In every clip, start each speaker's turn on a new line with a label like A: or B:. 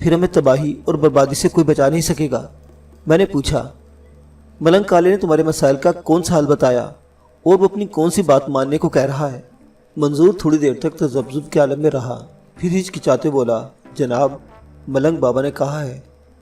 A: پھر ہمیں تباہی اور بربادی سے کوئی بچا نہیں سکے گا۔ میں نے پوچھا، ملنگ کالے نے تمہارے مسائل کا کون سا حل بتایا اور وہ اپنی کون سی بات ماننے کو کہہ رہا ہے؟ منظور تھوڑی دیر تک تذبذب کے عالم میں رہا، پھر ہچکچاتے بولا، جناب، ملنگ بابا نے کہا ہے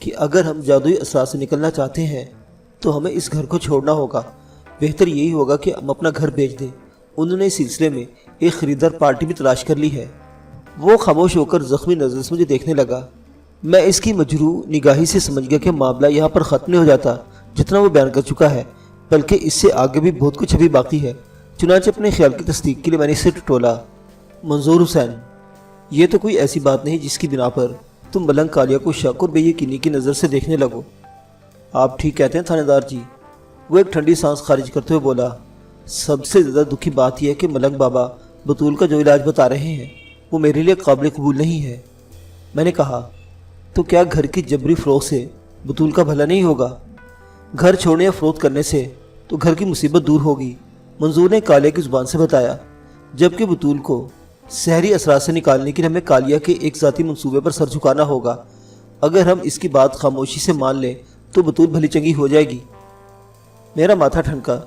A: کہ اگر ہم جادوئی اثرات سے نکلنا چاہتے ہیں تو ہمیں اس گھر کو چھوڑنا ہوگا۔ بہتر یہی ہوگا کہ ہم اپنا گھر بیچ دیں۔ انہوں نے اس سلسلے میں ایک خریدار پارٹی بھی تلاش کر لی ہے۔ وہ خاموش ہو کر زخمی نظر سے مجھے دیکھنے لگا۔ میں اس کی مجروح نگاہی سے سمجھ گیا کہ معاملہ یہاں پر ختم نہیں ہو جاتا جتنا وہ بیان کر چکا ہے، بلکہ اس سے آگے بھی بہت کچھ ابھی باقی ہے۔ چنانچہ اپنے خیال کی تصدیق کے لیے میں نے اسے ٹٹولا، منظور حسین، یہ تو کوئی ایسی بات نہیں جس کی بنا پر تم ملنگ کالیہ کو شک اور بے یقینی کی نظر سے دیکھنے لگو۔ آپ ٹھیک کہتے ہیں تھانے دار جی، وہ ایک ٹھنڈی سانس خارج کرتے ہوئے بولا۔ سب سے زیادہ دکھی بات یہ ہے کہ ملنگ بابا بطول کا جو علاج بتا رہے ہیں وہ میرے لیے قابل قبول نہیں ہے۔ میں نے کہا، تو کیا گھر کی جبری فروخت سے بطول کا بھلا نہیں ہوگا؟ گھر چھوڑنے یا فروخت کرنے سے تو گھر کی مصیبت دور ہوگی، منظور نے کالیہ کی زبان سے بتایا، جبکہ بطول کو سحری اثرات سے نکالنے کے لیے ہمیں کالیہ کے ایک ذاتی منصوبے پر سر جھکانا ہوگا۔ اگر ہم اس کی بات خاموشی سے مان لیں تو بطول بھلی چنگی ہو جائے گی۔ میرا ماتھا ٹھنکا،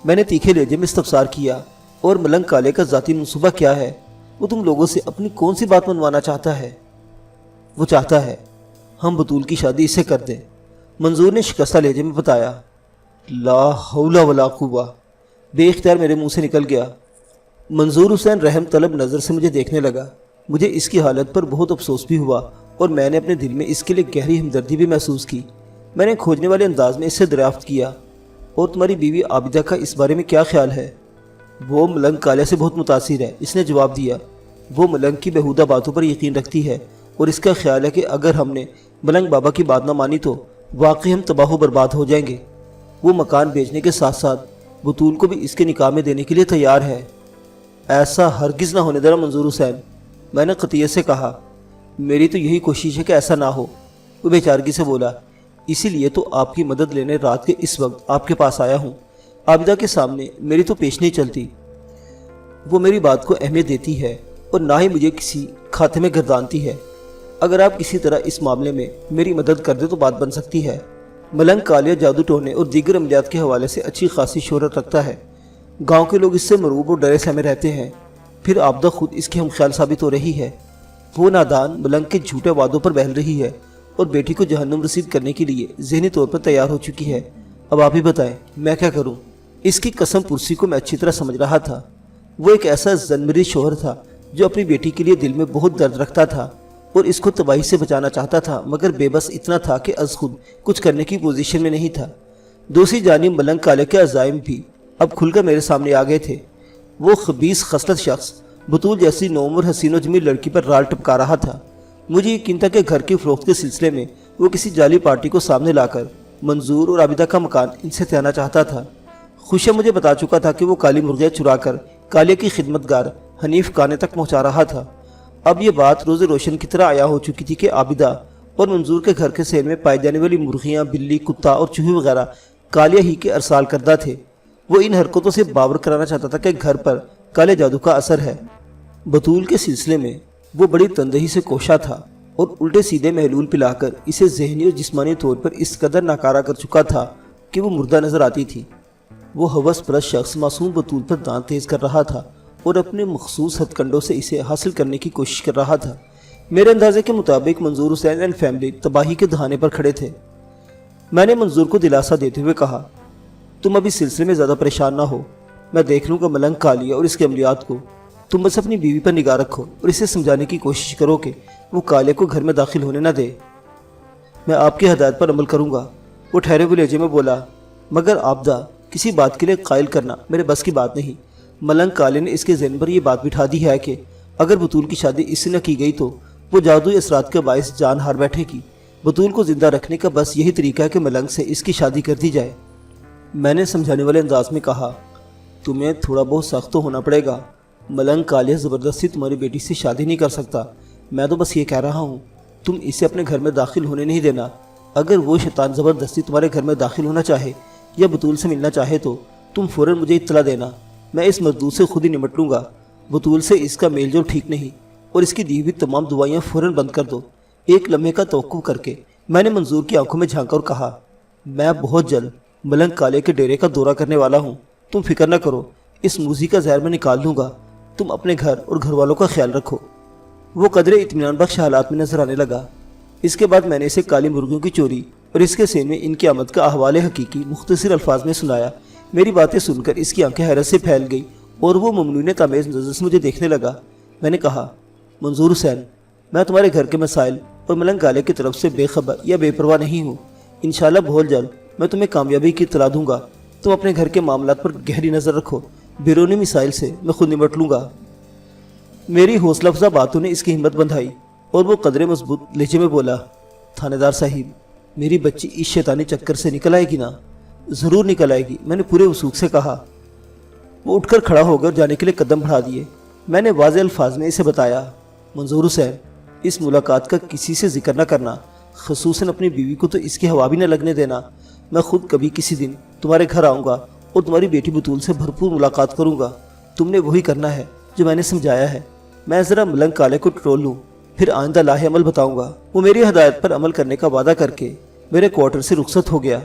A: میں نے تیکھے لہجے میں استفسار کیا، اور ملنگ کالیہ کا ذاتی منصوبہ کیا ہے؟ وہ تم لوگوں سے اپنی کون سی بات منوانا چاہتا ہے؟ وہ چاہتا ہے ہم بطول کی شادی اسے کر دیں، منظور نے شکستہ لہجے میں بتایا۔ لا حول ولا قوہ، بے اختیار میرے منہ سے نکل گیا۔ منظور حسین رحم طلب نظر سے مجھے دیکھنے لگا۔ مجھے اس کی حالت پر بہت افسوس بھی ہوا، اور میں نے اپنے دل میں اس کے لیے گہری ہمدردی بھی محسوس کی۔ میں نے کھوجنے والے انداز میں اس سے دریافت کیا، اور تمہاری بیوی عابدہ کا اس بارے میں کیا خیال ہے؟ وہ ملنگ کالیہ سے بہت متاثر ہے، اس نے جواب دیا۔ وہ ملنگ کی بےہودہ باتوں پر یقین رکھتی ہے، اور اس کا خیال ہے کہ اگر ہم نے ملنگ بابا کی بات نہ مانی تو واقعی ہم تباہ و برباد ہو جائیں گے۔ وہ مکان بیچنے کے ساتھ ساتھ بطول کو بھی اس کے نکاح میں دینے کے لیے تیار ہے۔ ایسا ہرگز نہ ہونے دینا منظور حسین، میں نے قطعیت سے کہا۔ میری تو یہی کوشش ہے کہ ایسا نہ ہو، وہ بے چارگی سے بولا۔ اسی لیے تو آپ کی مدد لینے رات کے اس وقت آپ کے پاس آیا ہوں۔ عابدہ کے سامنے میری تو پیش نہیں چلتی، وہ میری بات کو اہمیت دیتی ہے اور نہ ہی مجھے کسی کھاتے میں گردانتی ہے۔ اگر آپ کسی طرح اس معاملے میں میری مدد کر دیں تو بات بن سکتی ہے۔ ملنگ کالیہ جادو ٹونے اور دیگر عملیات کے حوالے سے اچھی خاصی شہرت رکھتا ہے، گاؤں کے لوگ اس سے مرعوب اور ڈرے سہمے رہتے ہیں۔ پھر عابدہ خود اس کی ہم خیال ثابت ہو رہی ہے۔ وہ نادان ملنگ کے جھوٹے وعدوں پر بہل رہی ہے اور بیٹی کو جہنم رسید کرنے کے لیے ذہنی طور پر تیار ہو چکی ہے۔ اب آپ ہی بتائیں میں کیا کروں؟ اس کی قسم پرسی کو میں اچھی طرح سمجھ رہا تھا۔ وہ ایک ایسا زنمری شوہر تھا جو اپنی بیٹی کے لیے دل میں بہت درد رکھتا تھا اور اس کو تباہی سے بچانا چاہتا تھا، مگر بے بس اتنا تھا کہ از خود کچھ کرنے کی پوزیشن میں نہیں تھا۔ دوسری جانب ملنگ کالیہ کے عزائم بھی اب کھل کر میرے سامنے آ گئے تھے۔ وہ خبیث خصلت شخص بطول جیسی نوعمر حسین و جمیل لڑکی پر رال ٹپکا رہا تھا۔ مجھے یقین تھا کہ گھر کی فروخت کے سلسلے میں وہ کسی جعلی پارٹی کو سامنے لا کر منظور اور عابدہ کا مکان ان سے تہنا چاہتا تھا۔ خوشیہ مجھے بتا چکا تھا کہ وہ کالی مرغیاں چرا کر کالیہ کی خدمتگار حنیف کانے تک پہنچا رہا تھا۔ اب یہ بات روز روشن کی طرح عیاں ہو چکی تھی کہ عابدہ اور منظور کے گھر کے سیل میں پائی جانے والی مرغیاں، بلی، کتا اور چوہے وغیرہ کالیہ ہی کے ارسال کردہ تھے۔ وہ ان حرکتوں سے باور کرانا چاہتا تھا کہ گھر پر کالے جادو کا اثر ہے۔ بطول کے سلسلے میں وہ بڑی تندہی سے کوشاں تھا اور الٹے سیدھے محلول پلا کر اسے ذہنی اور جسمانی طور پر اس قدر ناکارہ کر چکا تھا کہ وہ مردہ نظر آتی تھی۔ وہ ہوس پرست شخص معصوم بطول پر دانت تیز کر رہا تھا اور اپنے مخصوص ہتھ کنڈوں سے اسے حاصل کرنے کی کوشش کر رہا تھا۔ میرے اندازے کے مطابق منظور حسین اینڈ فیملی تباہی کے دہانے پر کھڑے تھے۔ میں نے منظور کو دلاسا دیتے ہوئے کہا، تم اب اس سلسلے میں زیادہ پریشان نہ ہو، میں دیکھ لوں گا ملنگ کالیہ اور اس کے عملیات کو۔ تم بس اپنی بیوی پر نگاہ رکھو اور اسے سمجھانے کی کوشش کرو کہ وہ کالیہ کو گھر میں داخل ہونے نہ دے۔ میں آپ کی ہدایت پر عمل کروں گا، وہ ٹھہرے ہوئے لہجے میں بولا، مگر عابدہ کسی بات کے لیے قائل کرنا میرے بس کی بات نہیں۔ ملنگ کالیہ نے اس کے ذہن پر یہ بات بٹھا دی ہے کہ اگر بطول کی شادی اس سے نہ کی گئی تو وہ جادوئی اثرات کے باعث جان ہار بیٹھے گی۔ بطول کو زندہ رکھنے کا بس یہی طریقہ ہے کہ ملنگ سے اس کی شادی کر دی جائے۔ میں نے سمجھانے والے انداز میں کہا، تمہیں تھوڑا بہت سخت تو ہونا پڑے گا۔ ملنگ کالیہ زبردستی تمہاری بیٹی سے شادی نہیں کر سکتا۔ میں تو بس یہ کہہ رہا ہوں تم اسے اپنے گھر میں داخل ہونے نہیں دینا۔ اگر وہ شیطان زبردستی تمہارے گھر میں داخل ہونا چاہے یا بطول سے ملنا چاہے تو تم فوراً مجھے اطلاع دینا، میں اس مردود سے خود ہی نمٹ لوں گا۔ بطول سے اس کا میل جول ٹھیک نہیں اور اس کی دی ہوئی تمام دعائیاں فوراً بند کر دو۔ ایک لمحے کا توقف کر کے میں نے منظور کی آنکھوں میں جھانکا اور کہا، میں بہت جلد ملنگ کالے کے ڈیرے کا دورہ کرنے والا ہوں، تم فکر نہ کرو، اس موذی کا زہر میں نکال دوں گا، تم اپنے گھر اور گھر والوں کا خیال رکھو۔ وہ قدرے اطمینان بخش حالات میں نظر آنے لگا۔ اس کے بعد میں نے اسے کالی مرغیوں کی چوری اور اس کے سین میں ان کی آمد کا احوال حقیقی مختصر الفاظ میں سنایا۔ میری باتیں سن کر اس کی آنکھیں حیرت سے پھیل گئی اور وہ ممنون تامیز نظر سے مجھے دیکھنے لگا۔ میں نے کہا، منظور حسین، میں تمہارے گھر کے مسائل اور ملنگ کالے کی طرف سے بے خبر یا بے پرواہ نہیں ہوں۔ انشاءاللہ بہت جلد میں تمہیں کامیابی کی اطلاع دوں گا۔ تم اپنے گھر کے معاملات پر گہری نظر رکھو، بیرونی مسائل سے میں خود نمٹ لوں گا۔ میری حوصلہ افزا باتوں نے اس کی ہمت بندھائی اور وہ قدرے مضبوط لہجے میں بولا، تھانے دار صاحب، میری بچی اس شیطانی چکر سے نکل آئے گی نا؟ ضرور نکل آئے گی، میں نے پورے وثوق سے کہا۔ وہ اٹھ کر کھڑا ہو گیا اور جانے کے لیے قدم بڑھا دیے۔ میں نے واضح الفاظ میں اسے بتایا، منظور حسین، اس ملاقات کا کسی سے ذکر نہ کرنا، خصوصاً اپنی بیوی کو تو اس کی ہوا بھی نہ لگنے دینا۔ میں خود کبھی کسی دن تمہارے گھر آؤں گا اور تمہاری بیٹی بطول سے بھرپور ملاقات کروں گا۔ تم نے وہی کرنا ہے جو میں نے سمجھایا ہے۔ میں ذرا ملنگ کالے کو ٹرول لوں، پھر آئندہ لاہ عمل بتاؤں گا۔ وہ میری ہدایت پر عمل کرنے کا وعدہ کر کے میرے کوارٹر سے رخصت ہو گیا۔